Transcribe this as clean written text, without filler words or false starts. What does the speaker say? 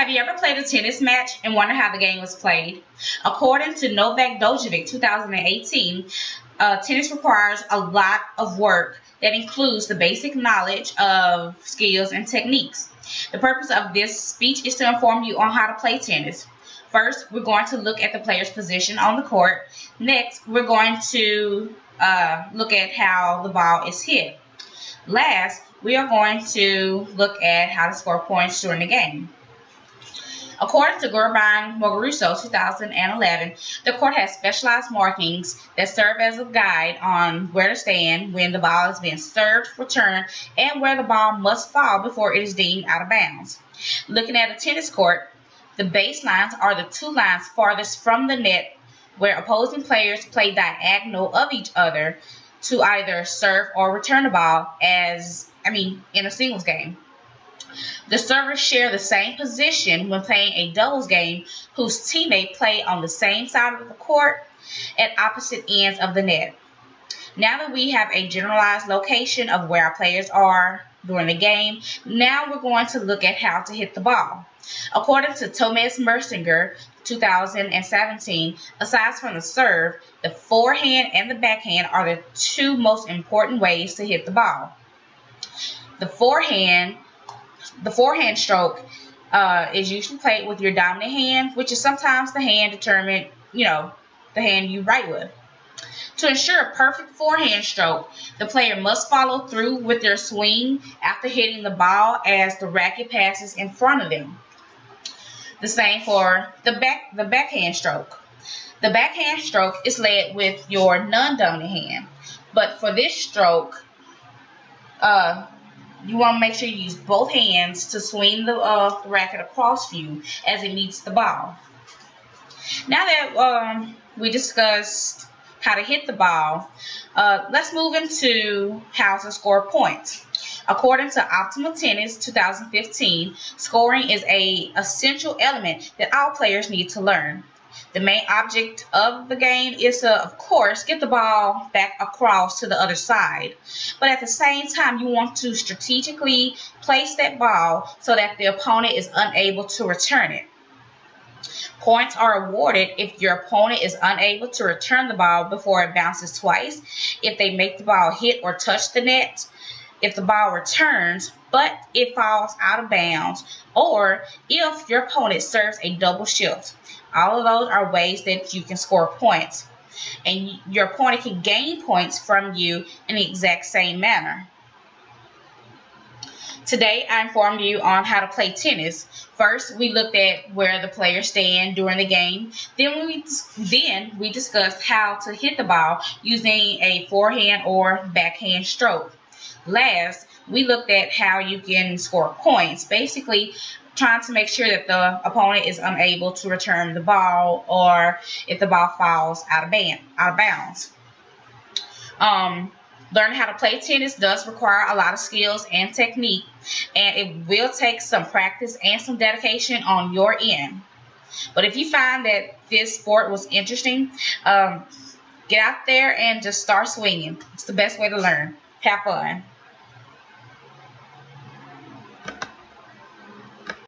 Have you ever played a tennis match and wondered how the game was played? According to Novak Djokovic 2018, tennis requires a lot of work that includes the basic knowledge of skills and techniques. The purpose of this speech is to inform you on how to play tennis. First, we're going to look at the player's position on the court. Next, we're going to look at how the ball is hit. Last, we are going to look at how to score points during the game. According to Gurban Muguruza 2011, the court has specialized markings that serve as a guide on where to stand when the ball is being served, returned, and where the ball must fall before it is deemed out of bounds. Looking at a tennis court, the baselines are the two lines farthest from the net where opposing players play diagonal of each other to either serve or return the ball in a singles game. The servers share the same position when playing a doubles game whose teammate play on the same side of the court at opposite ends of the net. Now that we have a generalized location of where our players are during the game, now we're going to look at how to hit the ball. According to Thomas Mersinger 2017, aside from the serve, the forehand and the backhand are the two most important ways to hit the ball. The forehand stroke is usually played with your dominant hand, which is sometimes the hand the hand you write with. To ensure a perfect forehand stroke, the player must follow through with their swing after hitting the ball as the racket passes in front of them. The same for the backhand stroke. The backhand stroke is led with your non-dominant hand, but for this stroke, you want to make sure you use both hands to swing the racket across you as it meets the ball. Now that we discussed how to hit the ball, let's move into how to score points. According to Optimal Tennis 2015, scoring is an essential element that all players need to learn. The main object of the game is to, of course, get the ball back across to the other side. But at the same time, you want to strategically place that ball so that the opponent is unable to return it. Points are awarded if your opponent is unable to return the ball before it bounces twice, if they make the ball hit or touch the net, if the ball returns but it falls out of bounds, or if your opponent serves a double shift. All of those are ways that you can score points, and your opponent can gain points from you in the exact same manner. Today, I informed you on how to play tennis. First, we looked at where the players stand during the game. Then we discussed how to hit the ball using a forehand or backhand stroke. Last, we looked at how you can score points, basically trying to make sure that the opponent is unable to return the ball or if the ball falls out of bounds. Learning how to play tennis does require a lot of skills and technique, and it will take some practice and some dedication on your end. But if you find that this sport was interesting, get out there and just start swinging. It's the best way to learn. Have fun.